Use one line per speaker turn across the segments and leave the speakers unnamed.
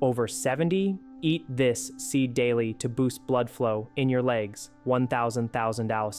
Over 70? Eat this seed daily to boost blood flow in your legs, 1,000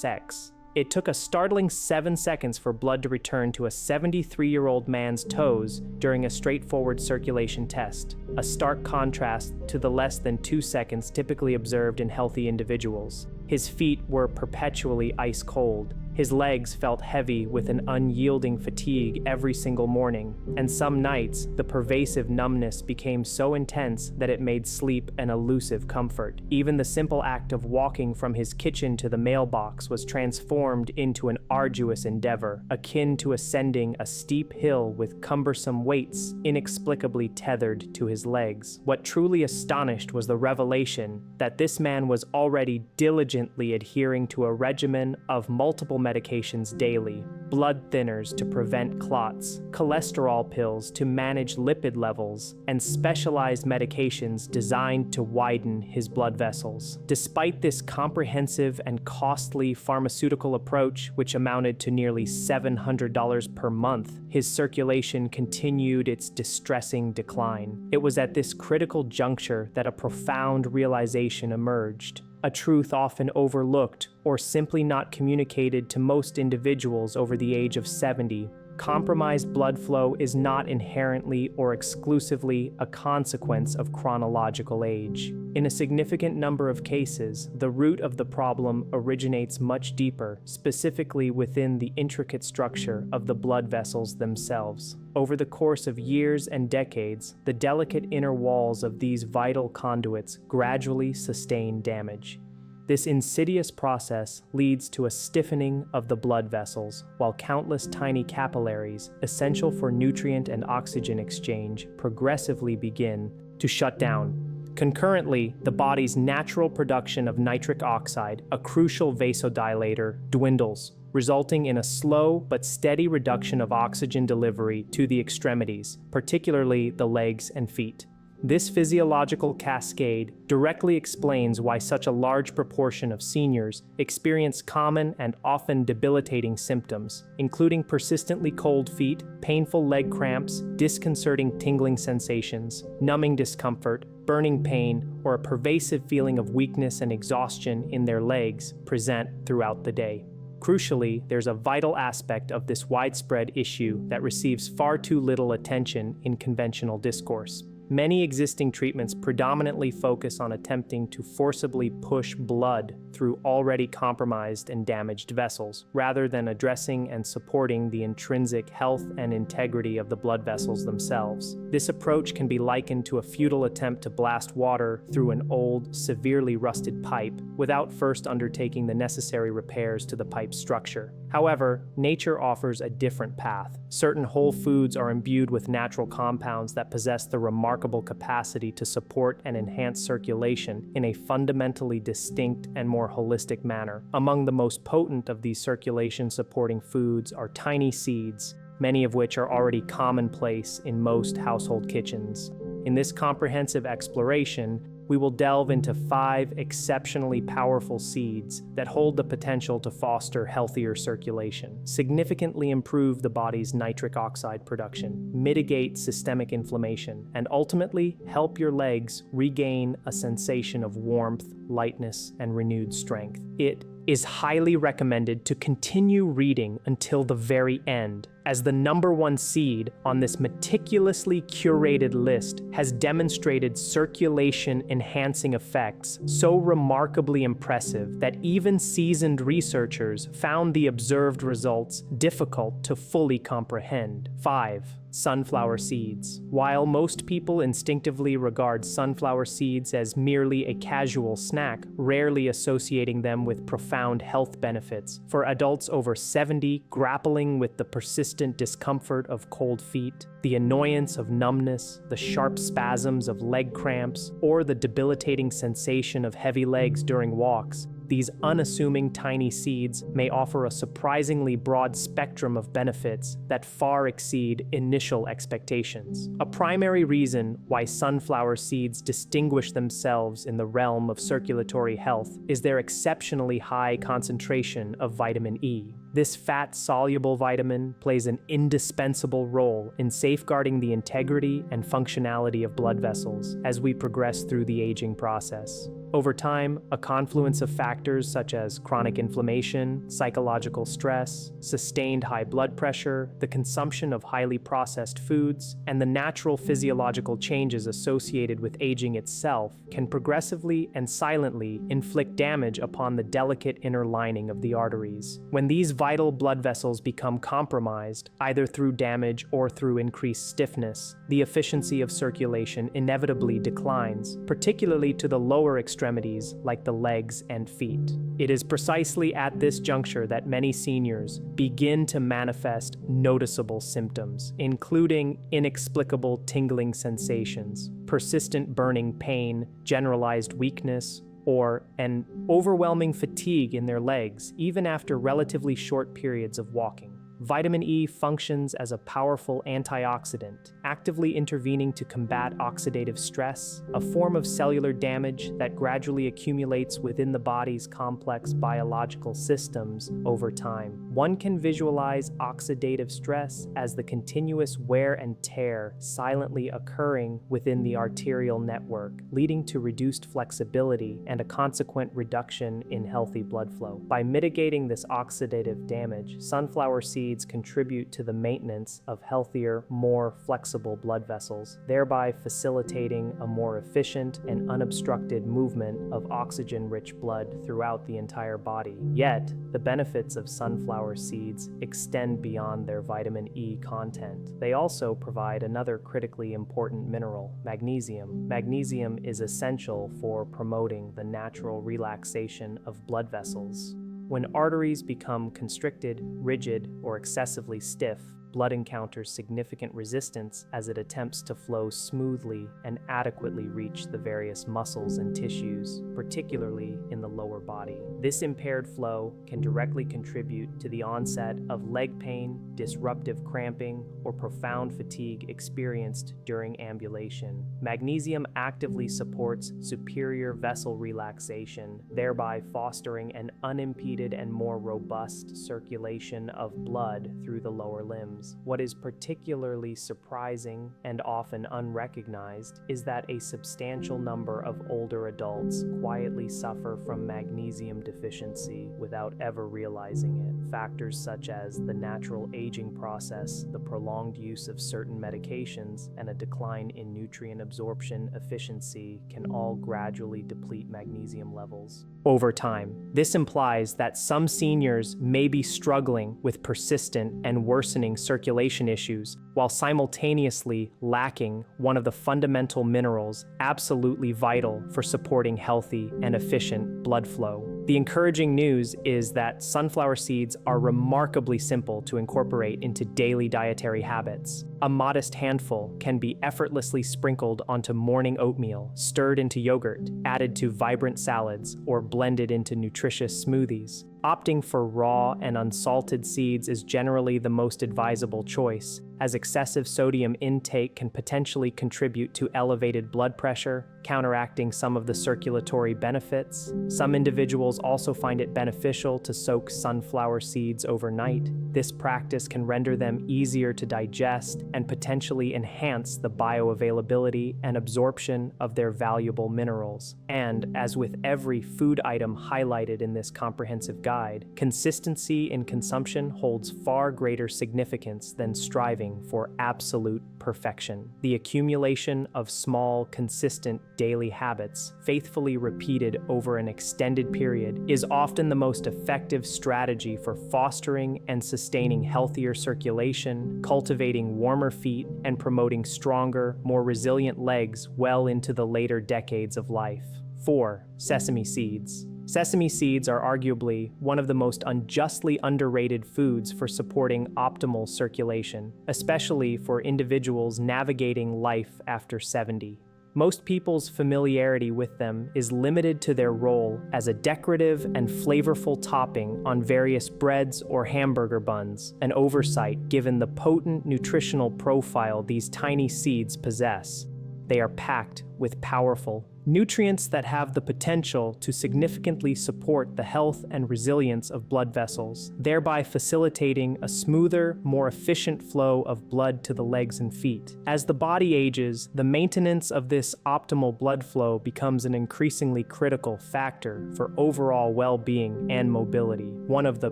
x. It took a startling 7 seconds for blood to return to a 73-year-old man's toes during a straightforward circulation test, a stark contrast to the less than 2 seconds typically observed in healthy individuals. His feet were perpetually ice cold. His legs felt heavy with an unyielding fatigue every single morning, and some nights the pervasive numbness became so intense that it made sleep an elusive comfort. Even the simple act of walking from his kitchen to the mailbox was transformed into an arduous endeavor, akin to ascending a steep hill with cumbersome weights inexplicably tethered to his legs. What truly astonished was the revelation that this man was already diligently adhering to a regimen of multiple medications daily, blood thinners to prevent clots, cholesterol pills to manage lipid levels, and specialized medications designed to widen his blood vessels. Despite this comprehensive and costly pharmaceutical approach, which amounted to nearly $700 per month, his circulation continued its distressing decline. It was at this critical juncture that a profound realization emerged. A truth often overlooked or simply not communicated to most individuals over the age of 70. Compromised blood flow is not inherently or exclusively a consequence of chronological age. In a significant number of cases, the root of the problem originates much deeper, specifically within the intricate structure of the blood vessels themselves. Over the course of years and decades, the delicate inner walls of these vital conduits gradually sustain damage. This insidious process leads to a stiffening of the blood vessels, while countless tiny capillaries, essential for nutrient and oxygen exchange, progressively begin to shut down. Concurrently, the body's natural production of nitric oxide, a crucial vasodilator, dwindles, resulting in a slow but steady reduction of oxygen delivery to the extremities, particularly the legs and feet. This physiological cascade directly explains why such a large proportion of seniors experience common and often debilitating symptoms, including persistently cold feet, painful leg cramps, disconcerting tingling sensations, numbing discomfort, burning pain, or a pervasive feeling of weakness and exhaustion in their legs present throughout the day. Crucially, there's a vital aspect of this widespread issue that receives far too little attention in conventional discourse. Many existing treatments predominantly focus on attempting to forcibly push blood through already compromised and damaged vessels, rather than addressing and supporting the intrinsic health and integrity of the blood vessels themselves. This approach can be likened to a futile attempt to blast water through an old, severely rusted pipe without first undertaking the necessary repairs to the pipe's structure. However, nature offers a different path. Certain whole foods are imbued with natural compounds that possess the remarkable capacity to support and enhance circulation in a fundamentally distinct and more holistic manner. Among the most potent of these circulation-supporting foods are tiny seeds, many of which are already commonplace in most household kitchens. In this comprehensive exploration, we will delve into 5 exceptionally powerful seeds that hold the potential to foster healthier circulation, significantly improve the body's nitric oxide production, mitigate systemic inflammation, and ultimately help your legs regain a sensation of warmth, lightness, and renewed strength. It is highly recommended to continue reading until the very end, as the #1 seed on this meticulously curated list has demonstrated circulation-enhancing effects so remarkably impressive that even seasoned researchers found the observed results difficult to fully comprehend. 5. Sunflower seeds. While most people instinctively regard sunflower seeds as merely a casual snack, rarely associating them with profound health benefits, for adults over 70 grappling with the persistent discomfort of cold feet, the annoyance of numbness, the sharp spasms of leg cramps, or the debilitating sensation of heavy legs during walks, these unassuming tiny seeds may offer a surprisingly broad spectrum of benefits that far exceed initial expectations. A primary reason why sunflower seeds distinguish themselves in the realm of circulatory health is their exceptionally high concentration of vitamin E. This fat-soluble vitamin plays an indispensable role in safeguarding the integrity and functionality of blood vessels as we progress through the aging process. Over time, a confluence of factors such as chronic inflammation, psychological stress, sustained high blood pressure, the consumption of highly processed foods, and the natural physiological changes associated with aging itself can progressively and silently inflict damage upon the delicate inner lining of the arteries. When these vital blood vessels become compromised, either through damage or through increased stiffness, the efficiency of circulation inevitably declines, particularly to the lower extremities like the legs and feet. It is precisely at this juncture that many seniors begin to manifest noticeable symptoms, including inexplicable tingling sensations, persistent burning pain, generalized weakness, or an overwhelming fatigue in their legs, even after relatively short periods of walking. Vitamin E functions as a powerful antioxidant, actively intervening to combat oxidative stress, a form of cellular damage that gradually accumulates within the body's complex biological systems over time. One can visualize oxidative stress as the continuous wear and tear silently occurring within the arterial network, leading to reduced flexibility and a consequent reduction in healthy blood flow. By mitigating this oxidative damage, sunflower seeds contribute to the maintenance of healthier, more flexible blood vessels, thereby facilitating a more efficient and unobstructed movement of oxygen-rich blood throughout the entire body. Yet, the benefits of sunflower seeds extend beyond their vitamin E content. They also provide another critically important mineral, magnesium. Magnesium is essential for promoting the natural relaxation of blood vessels. When arteries become constricted, rigid, or excessively stiff, blood encounters significant resistance as it attempts to flow smoothly and adequately reach the various muscles and tissues, particularly in the lower body. This impaired flow can directly contribute to the onset of leg pain, disruptive cramping, or profound fatigue experienced during ambulation. Magnesium actively supports superior vessel relaxation, thereby fostering an unimpeded and more robust circulation of blood through the lower limbs. What is particularly surprising and often unrecognized is that a substantial number of older adults quietly suffer from magnesium deficiency without ever realizing it. Factors such as the natural aging process, the prolonged use of certain medications, and a decline in nutrient absorption efficiency can all gradually deplete magnesium levels over time. This implies that some seniors may be struggling with persistent and worsening circulation issues while simultaneously lacking one of the fundamental minerals absolutely vital for supporting healthy and efficient blood flow. The encouraging news is that sunflower seeds are remarkably simple to incorporate into daily dietary habits. A modest handful can be effortlessly sprinkled onto morning oatmeal, stirred into yogurt, added to vibrant salads, or blended into nutritious smoothies. Opting for raw and unsalted seeds is generally the most advisable choice, as excessive sodium intake can potentially contribute to elevated blood pressure, counteracting some of the circulatory benefits. Some individuals also find it beneficial to soak sunflower seeds overnight. This practice can render them easier to digest and potentially enhance the bioavailability and absorption of their valuable minerals. And, as with every food item highlighted in this comprehensive guide, consistency in consumption holds far greater significance than striving for absolute perfection. The accumulation of small, consistent daily habits, faithfully repeated over an extended period, is often the most effective strategy for fostering and sustaining healthier circulation, cultivating warmer feet, and promoting stronger, more resilient legs well into the later decades of life. 4. Sesame seeds. Sesame seeds are arguably one of the most unjustly underrated foods for supporting optimal circulation, especially for individuals navigating life after 70. Most people's familiarity with them is limited to their role as a decorative and flavorful topping on various breads or hamburger buns, an oversight given the potent nutritional profile these tiny seeds possess. They are packed with powerful nutrients that have the potential to significantly support the health and resilience of blood vessels, thereby facilitating a smoother, more efficient flow of blood to the legs and feet. As the body ages, the maintenance of this optimal blood flow becomes an increasingly critical factor for overall well-being and mobility. One of the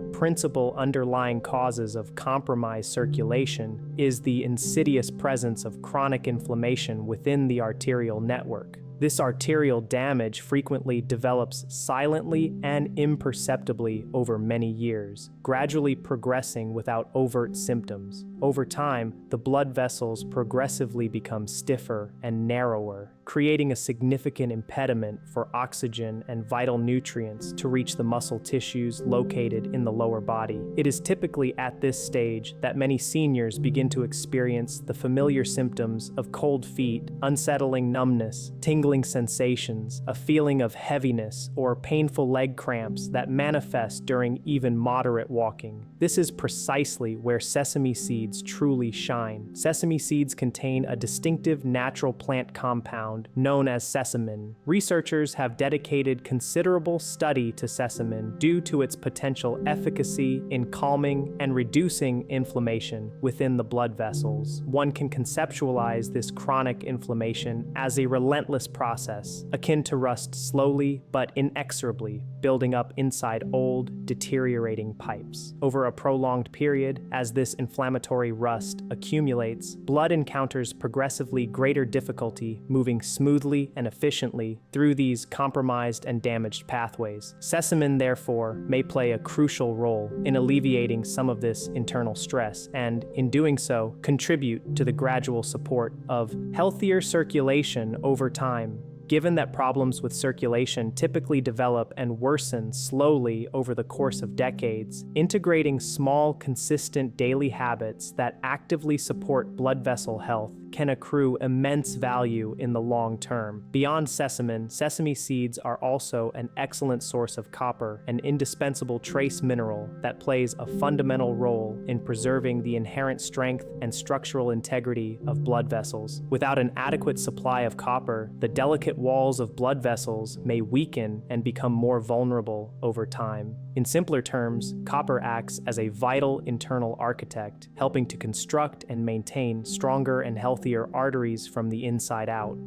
principal underlying causes of compromised circulation is the insidious presence of chronic inflammation within the arterial network. This arterial damage frequently develops silently and imperceptibly over many years, gradually progressing without overt symptoms. Over time, the blood vessels progressively become stiffer and narrower, creating a significant impediment for oxygen and vital nutrients to reach the muscle tissues located in the lower body. It is typically at this stage that many seniors begin to experience the familiar symptoms of cold feet, unsettling numbness, tingling sensations, a feeling of heaviness, or painful leg cramps that manifest during even moderate walking. This is precisely where sesame seeds truly shine. Sesame seeds contain a distinctive natural plant compound known as sesamin. Researchers have dedicated considerable study to sesamin due to its potential efficacy in calming and reducing inflammation within the blood vessels. One can conceptualize this chronic inflammation as a relentless process, akin to rust slowly but inexorably building up inside old, deteriorating pipes. Over a prolonged period, as this inflammatory rust accumulates, blood encounters progressively greater difficulty moving smoothly and efficiently through these compromised and damaged pathways. Sesamin, therefore, may play a crucial role in alleviating some of this internal stress and, in doing so, contribute to the gradual support of healthier circulation over time. Given that problems with circulation typically develop and worsen slowly over the course of decades, integrating small, consistent daily habits that actively support blood vessel health can accrue immense value in the long term. Beyond sesamin, sesame seeds are also an excellent source of copper, an indispensable trace mineral that plays a fundamental role in preserving the inherent strength and structural integrity of blood vessels. Without an adequate supply of copper, the delicate walls of blood vessels may weaken and become more vulnerable over time. In simpler terms, copper acts as a vital internal architect, helping to construct and maintain stronger and healthier arteries from the inside out.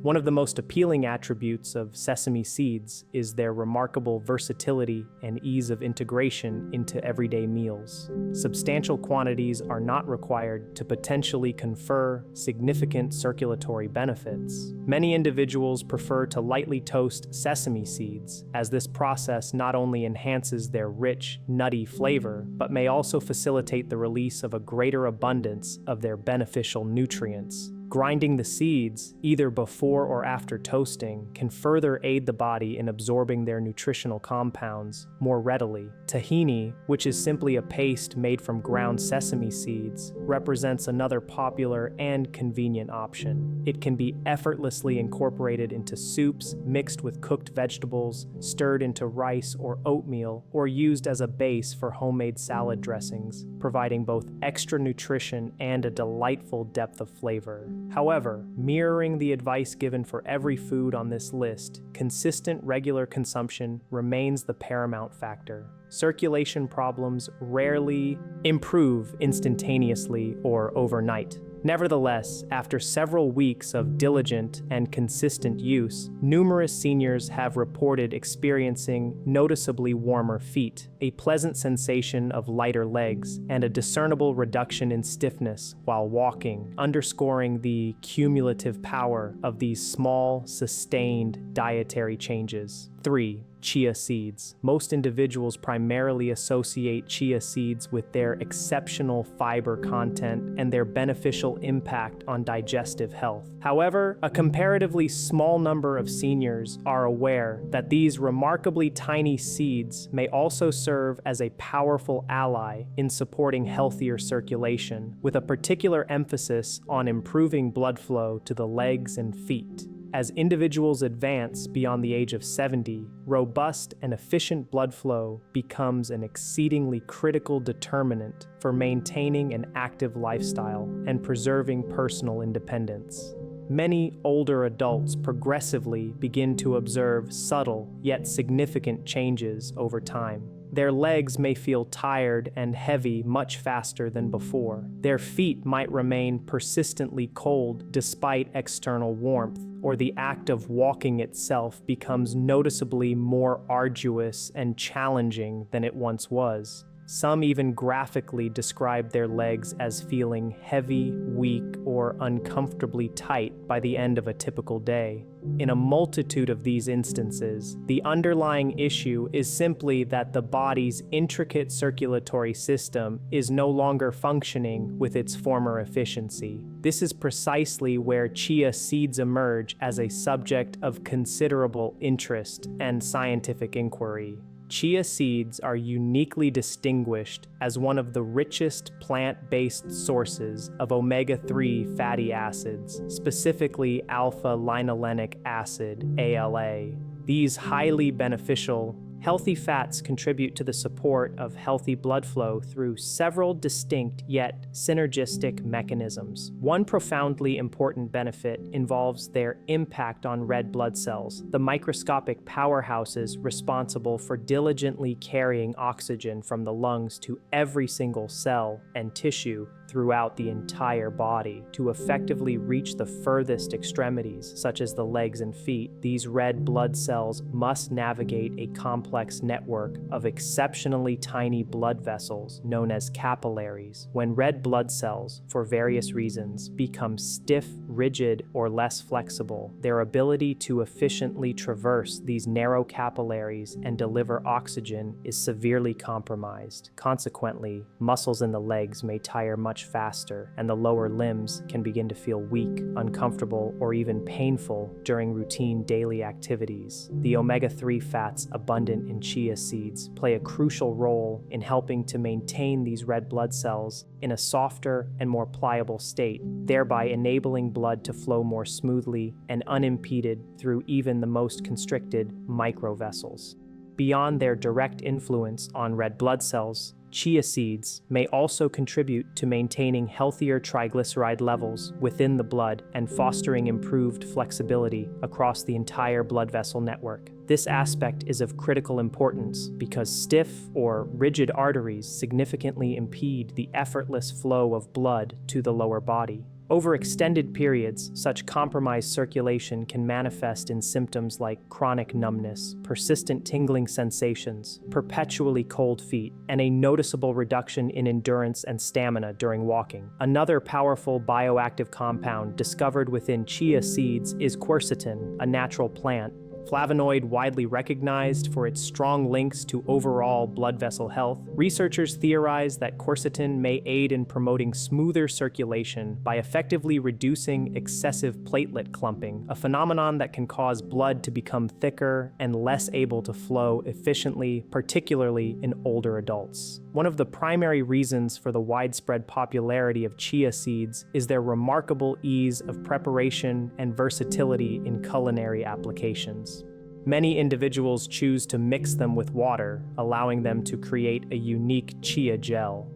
One of the most appealing attributes of sesame seeds is their remarkable versatility and ease of integration into everyday meals. Substantial quantities are not required to potentially confer significant circulatory benefits. Many individuals prefer to lightly toast sesame seeds, as this process not only enhances their rich, nutty flavor, but may also facilitate the release of a greater abundance of their beneficial nutrients. Grinding the seeds, either before or after toasting, can further aid the body in absorbing their nutritional compounds more readily. Tahini, which is simply a paste made from ground sesame seeds, represents another popular and convenient option. It can be effortlessly incorporated into soups, mixed with cooked vegetables, stirred into rice or oatmeal, or used as a base for homemade salad dressings, providing both extra nutrition and a delightful depth of flavor. However, mirroring the advice given for every food on this list, consistent regular consumption remains the paramount factor. Circulation problems rarely improve instantaneously or overnight. Nevertheless, after several weeks of diligent and consistent use, numerous seniors have reported experiencing noticeably warmer feet, a pleasant sensation of lighter legs, and a discernible reduction in stiffness while walking, underscoring the cumulative power of these small, sustained dietary changes. 3. Chia seeds. Most individuals primarily associate chia seeds with their exceptional fiber content and their beneficial impact on digestive health. However, a comparatively small number of seniors are aware that these remarkably tiny seeds may also serve as a powerful ally in supporting healthier circulation, with a particular emphasis on improving blood flow to the legs and feet. As individuals advance beyond the age of 70, robust and efficient blood flow becomes an exceedingly critical determinant for maintaining an active lifestyle and preserving personal independence. many older adults progressively begin to observe subtle yet significant changes over time. Their legs may feel tired and heavy much faster than before. Their feet might remain persistently cold despite external warmth, or the act of walking itself becomes noticeably more arduous and challenging than it once was. Some even graphically describe their legs as feeling heavy, weak, or uncomfortably tight by the end of a typical day. In a multitude of these instances, the underlying issue is simply that the body's intricate circulatory system is no longer functioning with its former efficiency. This is precisely where chia seeds emerge as a subject of considerable interest and scientific inquiry. Chia seeds are uniquely distinguished as one of the richest plant-based sources of omega-3 fatty acids, specifically alpha-linolenic acid, ALA. These highly beneficial, healthy fats contribute to the support of healthy blood flow through several distinct yet synergistic mechanisms. One profoundly important benefit involves their impact on red blood cells, the microscopic powerhouses responsible for diligently carrying oxygen from the lungs to every single cell and tissue throughout the entire body. To effectively reach the furthest extremities, such as the legs and feet, these red blood cells must navigate a complex network of exceptionally tiny blood vessels known as capillaries. When red blood cells, for various reasons, become stiff, rigid, or less flexible, their ability to efficiently traverse these narrow capillaries and deliver oxygen is severely compromised. Consequently, muscles in the legs may tire much faster, and the lower limbs can begin to feel weak, uncomfortable, or even painful during routine daily activities. The omega-3 fats abundant in chia seeds play a crucial role in helping to maintain these red blood cells in a softer and more pliable state, thereby enabling blood to flow more smoothly and unimpeded through even the most constricted microvessels. Beyond their direct influence on red blood cells, chia seeds may also contribute to maintaining healthier triglyceride levels within the blood and fostering improved flexibility across the entire blood vessel network. This aspect is of critical importance because stiff or rigid arteries significantly impede the effortless flow of blood to the lower body. Over extended periods, such compromised circulation can manifest in symptoms like chronic numbness, persistent tingling sensations, perpetually cold feet, and a noticeable reduction in endurance and stamina during walking. Another powerful bioactive compound discovered within chia seeds is quercetin, a natural plant flavonoid widely recognized for its strong links to overall blood vessel health. Researchers theorize that quercetin may aid in promoting smoother circulation by effectively reducing excessive platelet clumping, a phenomenon that can cause blood to become thicker and less able to flow efficiently, particularly in older adults. One of the primary reasons for the widespread popularity of chia seeds is their remarkable ease of preparation and versatility in culinary applications. Many individuals choose to mix them with water, allowing them to create a unique chia gel.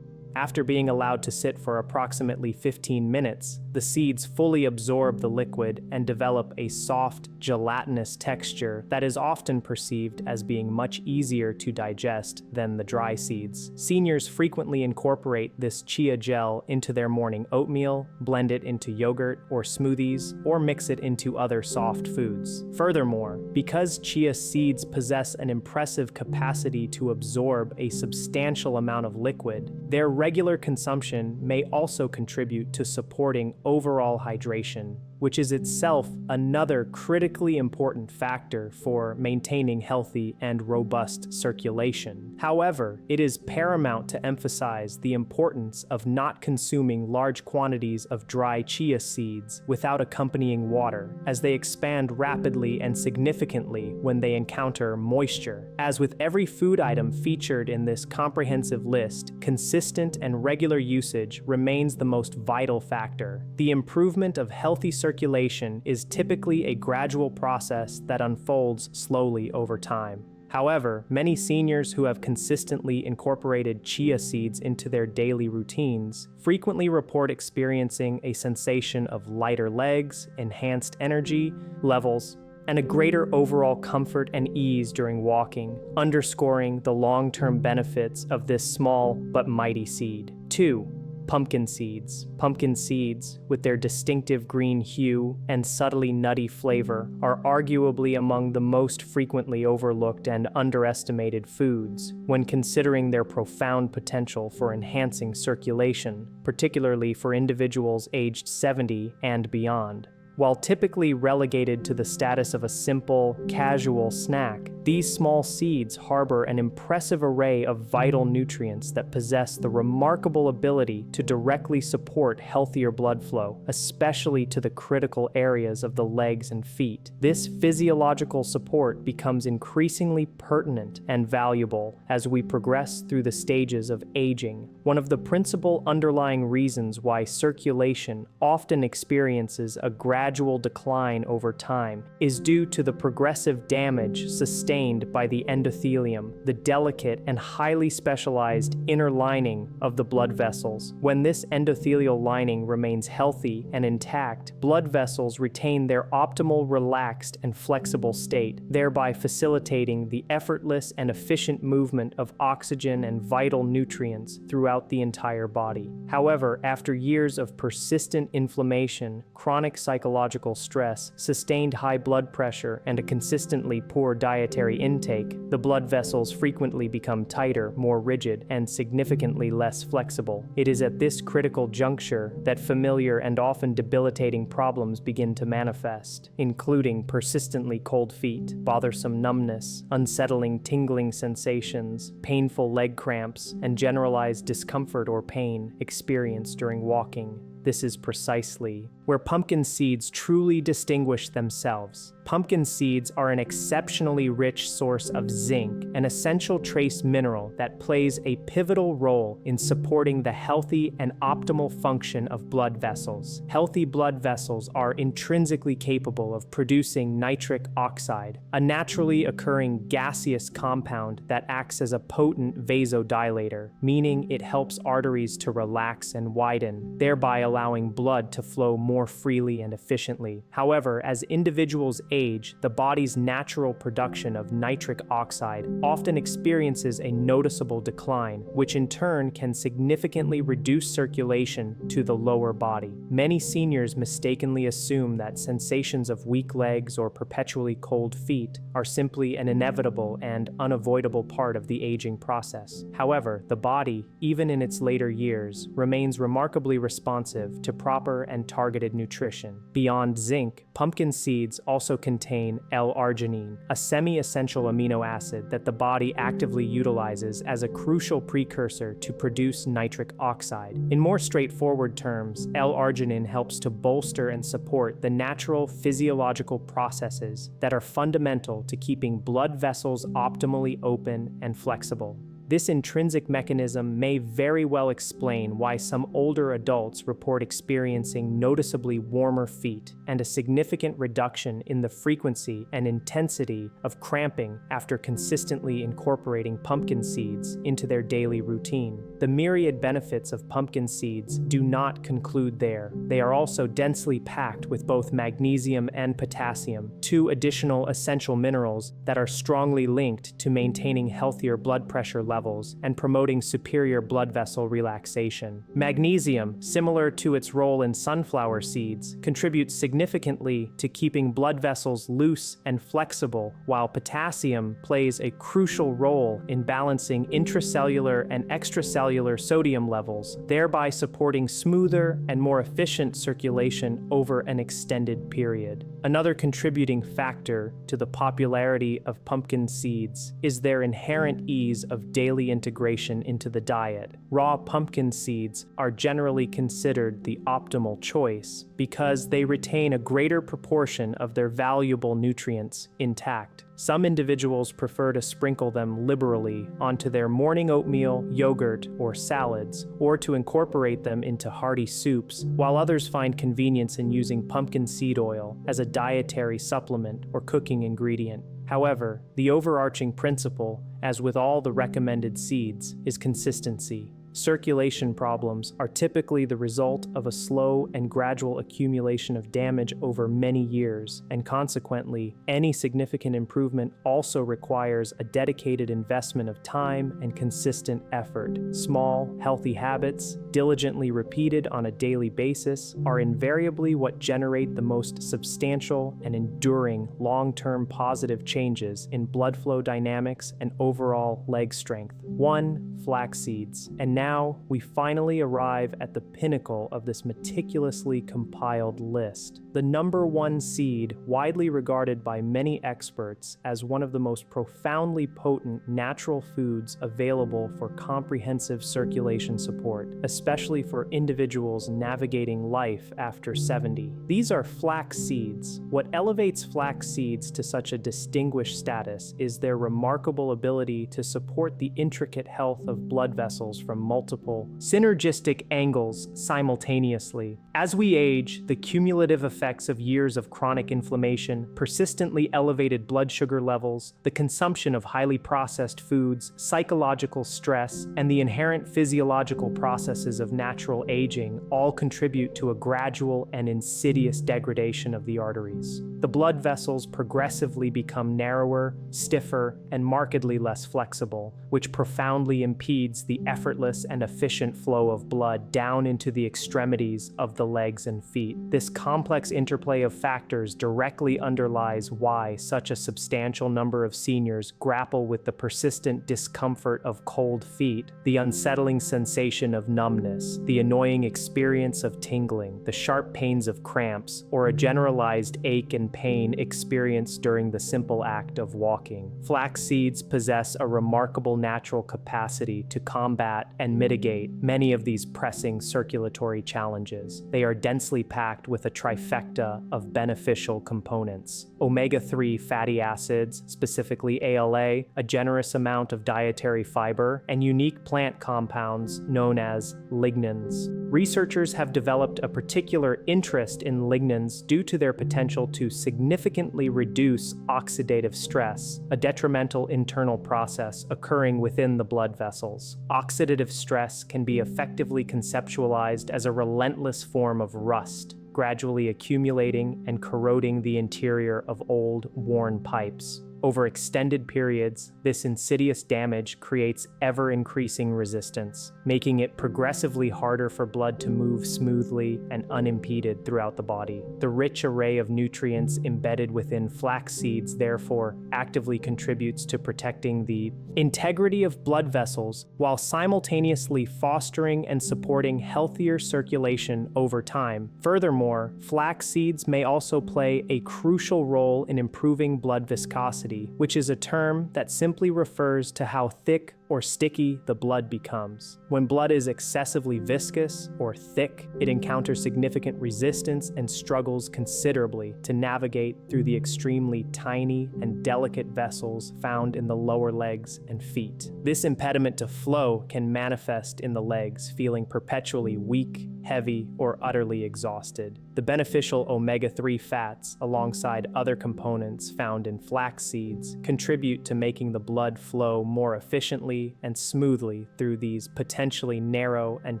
After being allowed to sit for approximately 15 minutes, the seeds fully absorb the liquid and develop a soft, gelatinous texture that is often perceived as being much easier to digest than the dry seeds. Seniors frequently incorporate this chia gel into their morning oatmeal, blend it into yogurt or smoothies, or mix it into other soft foods. Furthermore, because chia seeds possess an impressive capacity to absorb a substantial amount of liquid, their regular consumption may also contribute to supporting overall hydration, which is itself another critically important factor for maintaining healthy and robust circulation. However, it is paramount to emphasize the importance of not consuming large quantities of dry chia seeds without accompanying water, as they expand rapidly and significantly when they encounter moisture. As with every food item featured in this comprehensive list, consistent and regular usage remains the most vital factor. The improvement of healthy circulation is typically a gradual process that unfolds slowly over time. However, many seniors who have consistently incorporated chia seeds into their daily routines frequently report experiencing a sensation of lighter legs, enhanced energy levels, and a greater overall comfort and ease during walking, underscoring the long-term benefits of this small but mighty seed. 2. Pumpkin seeds. Pumpkin seeds, with their distinctive green hue and subtly nutty flavor, are arguably among the most frequently overlooked and underestimated foods when considering their profound potential for enhancing circulation, particularly for individuals aged 70 and beyond. While typically relegated to the status of a simple, casual snack, these small seeds harbor an impressive array of vital nutrients that possess the remarkable ability to directly support healthier blood flow, especially to the critical areas of the legs and feet. This physiological support becomes increasingly pertinent and valuable as we progress through the stages of aging. One of the principal underlying reasons why circulation often experiences a gradual decline over time is due to the progressive damage sustained by the endothelium, the delicate and highly specialized inner lining of the blood vessels. When this endothelial lining remains healthy and intact, blood vessels retain their optimal relaxed and flexible state, thereby facilitating the effortless and efficient movement of oxygen and vital nutrients throughout the entire body. However, after years of persistent inflammation, chronic psychological stress, sustained high blood pressure, and a consistently poor dietary intake, the blood vessels frequently become tighter, more rigid, and significantly less flexible. It is at this critical juncture that familiar and often debilitating problems begin to manifest, including persistently cold feet, bothersome numbness, unsettling tingling sensations, painful leg cramps, and generalized discomfort or pain experienced during walking. This is precisely where pumpkin seeds truly distinguish themselves. Pumpkin seeds are an exceptionally rich source of zinc, an essential trace mineral that plays a pivotal role in supporting the healthy and optimal function of blood vessels. Healthy blood vessels are intrinsically capable of producing nitric oxide, a naturally occurring gaseous compound that acts as a potent vasodilator, meaning it helps arteries to relax and widen, thereby allowing blood to flow more freely and efficiently. However, as individuals age, the body's natural production of nitric oxide often experiences a noticeable decline, which in turn can significantly reduce circulation to the lower body. Many seniors mistakenly assume that sensations of weak legs or perpetually cold feet are simply an inevitable and unavoidable part of the aging process. However, the body, even in its later years, remains remarkably responsive to proper and targeted nutrition. Beyond zinc, pumpkin seeds also contain L-arginine, a semi-essential amino acid that the body actively utilizes as a crucial precursor to produce nitric oxide. In more straightforward terms, L-arginine helps to bolster and support the natural physiological processes that are fundamental to keeping blood vessels optimally open and flexible. This intrinsic mechanism may very well explain why some older adults report experiencing noticeably warmer feet and a significant reduction in the frequency and intensity of cramping after consistently incorporating pumpkin seeds into their daily routine. The myriad benefits of pumpkin seeds do not conclude there. They are also densely packed with both magnesium and potassium, two additional essential minerals that are strongly linked to maintaining healthier blood pressure levels and promoting superior blood vessel relaxation. Magnesium, similar to its role in sunflower seeds, contributes significantly to keeping blood vessels loose and flexible, while potassium plays a crucial role in balancing intracellular and extracellular sodium levels, thereby supporting smoother and more efficient circulation over an extended period. Another contributing factor to the popularity of pumpkin seeds is their inherent ease of daily integration into the diet. Raw pumpkin seeds are generally considered the optimal choice because they retain a greater proportion of their valuable nutrients intact. Some individuals prefer to sprinkle them liberally onto their morning oatmeal, yogurt, or salads, or to incorporate them into hearty soups, while others find convenience in using pumpkin seed oil as a dietary supplement or cooking ingredient. However, the overarching principle, as with all the recommended seeds, is consistency. Circulation problems are typically the result of a slow and gradual accumulation of damage over many years, and consequently, any significant improvement also requires a dedicated investment of time and consistent effort. Small, healthy habits, diligently repeated on a daily basis, are invariably what generate the most substantial and enduring long-term positive changes in blood flow dynamics and overall leg strength. 1. Flax seeds. And now we finally arrive at the pinnacle of this meticulously compiled list. The number one seed, widely regarded by many experts as one of the most profoundly potent natural foods available for comprehensive circulation support, especially for individuals navigating life after 70. These are flax seeds. What elevates flax seeds to such a distinguished status is their remarkable ability to support the intricate health of blood vessels from multiple synergistic angles simultaneously. As we age, the cumulative effects of years of chronic inflammation, persistently elevated blood sugar levels, the consumption of highly processed foods, psychological stress, and the inherent physiological processes of natural aging all contribute to a gradual and insidious degradation of the arteries. The blood vessels progressively become narrower, stiffer, and markedly less flexible, which profoundly impedes the effortless and efficient flow of blood down into the extremities of the legs and feet. This complex interplay of factors directly underlies why such a substantial number of seniors grapple with the persistent discomfort of cold feet, the unsettling sensation of numbness, the annoying experience of tingling, the sharp pains of cramps, or a generalized ache and pain experienced during the simple act of walking. Flax seeds possess a remarkable natural capacity to combat and mitigate many of these pressing circulatory challenges. They are densely packed with a trifecta of beneficial components: omega-3 fatty acids, specifically ALA, a generous amount of dietary fiber, and unique plant compounds known as lignans. Researchers have developed a particular interest in lignans due to their potential to significantly reduce oxidative stress, a detrimental internal process occurring within the blood vessels. Oxidative stress can be effectively conceptualized as a relentless form of rust, gradually accumulating and corroding the interior of old, worn pipes. Over extended periods, this insidious damage creates ever-increasing resistance, making it progressively harder for blood to move smoothly and unimpeded throughout the body. The rich array of nutrients embedded within flax seeds therefore actively contributes to protecting the integrity of blood vessels while simultaneously fostering and supporting healthier circulation over time. Furthermore, flax seeds may also play a crucial role in improving blood viscosity, which is a term that simply refers to how thick or sticky the blood becomes. When blood is excessively viscous or thick, it encounters significant resistance and struggles considerably to navigate through the extremely tiny and delicate vessels found in the lower legs and feet. This impediment to flow can manifest in the legs, feeling perpetually weak, heavy, or utterly exhausted. The beneficial omega-3 fats, alongside other components found in flax seeds, contribute to making the blood flow more efficiently and smoothly through these potentially narrow and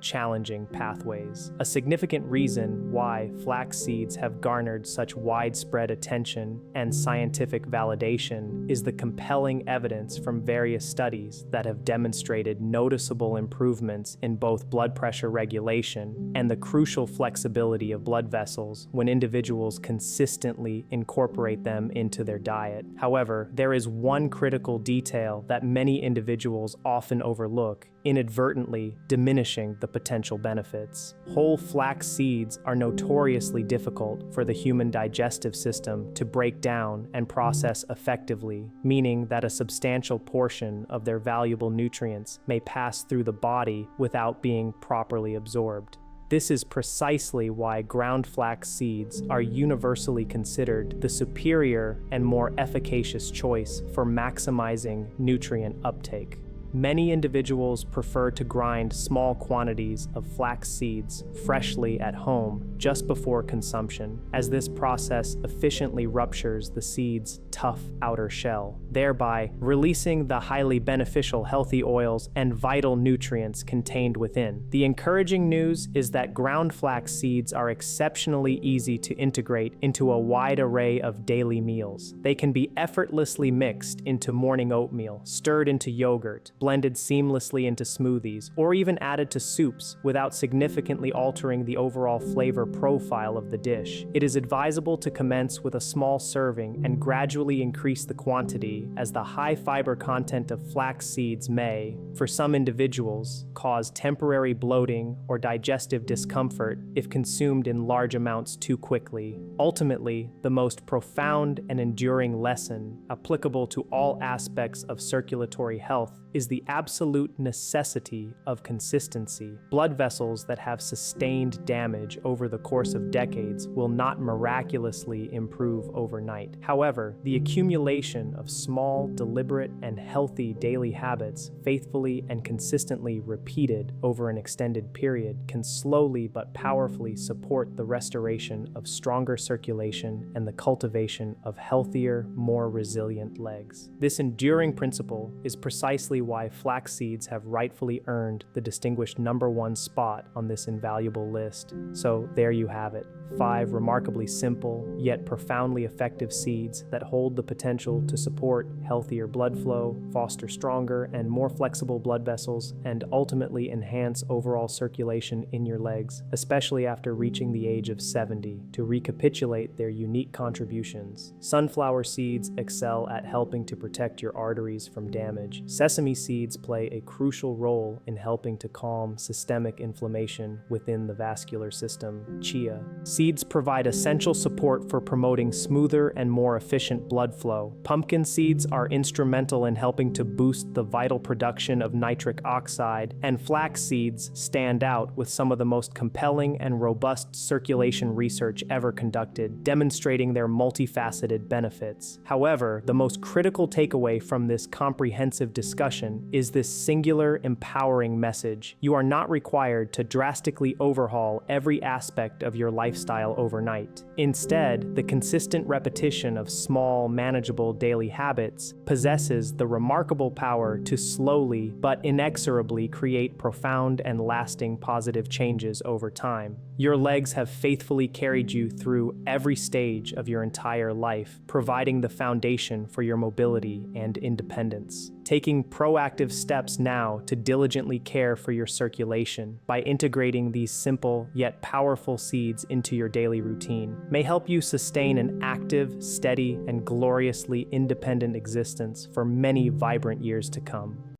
challenging pathways. A significant reason why flax seeds have garnered such widespread attention and scientific validation is the compelling evidence from various studies that have demonstrated noticeable improvements in both blood pressure regulation and the crucial flexibility of blood vessels when individuals consistently incorporate them into their diet. However, there is one critical detail that many individuals often overlook, inadvertently diminishing the potential benefits. Whole flax seeds are notoriously difficult for the human digestive system to break down and process effectively, meaning that a substantial portion of their valuable nutrients may pass through the body without being properly absorbed. This is precisely why ground flax seeds are universally considered the superior and more efficacious choice for maximizing nutrient uptake. Many individuals prefer to grind small quantities of flax seeds freshly at home just before consumption, as this process efficiently ruptures the seed's tough outer shell, thereby releasing the highly beneficial healthy oils and vital nutrients contained within. The encouraging news is that ground flax seeds are exceptionally easy to integrate into a wide array of daily meals. They can be effortlessly mixed into morning oatmeal, stirred into yogurt, blended seamlessly into smoothies, or even added to soups without significantly altering the overall flavor profile of the dish. It is advisable to commence with a small serving and gradually increase the quantity, as the high fiber content of flax seeds may, for some individuals, cause temporary bloating or digestive discomfort if consumed in large amounts too quickly. Ultimately, the most profound and enduring lesson applicable to all aspects of circulatory health is the absolute necessity of consistency. Blood vessels that have sustained damage over the course of decades will not miraculously improve overnight. However, the accumulation of small, deliberate, and healthy daily habits, faithfully and consistently repeated over an extended period, can slowly but powerfully support the restoration of stronger circulation and the cultivation of healthier, more resilient legs. This enduring principle is precisely why flax seeds have rightfully earned the distinguished #1 spot on this invaluable list. So there you have it, 5 remarkably simple yet profoundly effective seeds that hold the potential to support healthier blood flow, foster stronger and more flexible blood vessels, and ultimately enhance overall circulation in your legs, especially after reaching the age of 70. To recapitulate their unique contributions: sunflower seeds excel at helping to protect your arteries from damage. Sesame seeds play a crucial role in helping to calm systemic inflammation within the vascular system. Chia seeds provide essential support for promoting smoother and more efficient blood flow. Pumpkin seeds are instrumental in helping to boost the vital production of nitric oxide, and flax seeds stand out with some of the most compelling and robust circulation research ever conducted, demonstrating their multifaceted benefits. However, the most critical takeaway from this comprehensive discussion is this singular, empowering message: you are not required to drastically overhaul every aspect of your lifestyle overnight. Instead, the consistent repetition of small, manageable daily habits possesses the remarkable power to slowly but inexorably create profound and lasting positive changes over time. Your legs have faithfully carried you through every stage of your entire life, providing the foundation for your mobility and independence. Taking proactive steps now to diligently care for your circulation by integrating these simple yet powerful seeds into your daily routine may help you sustain an active, steady, and gloriously independent existence for many vibrant years to come.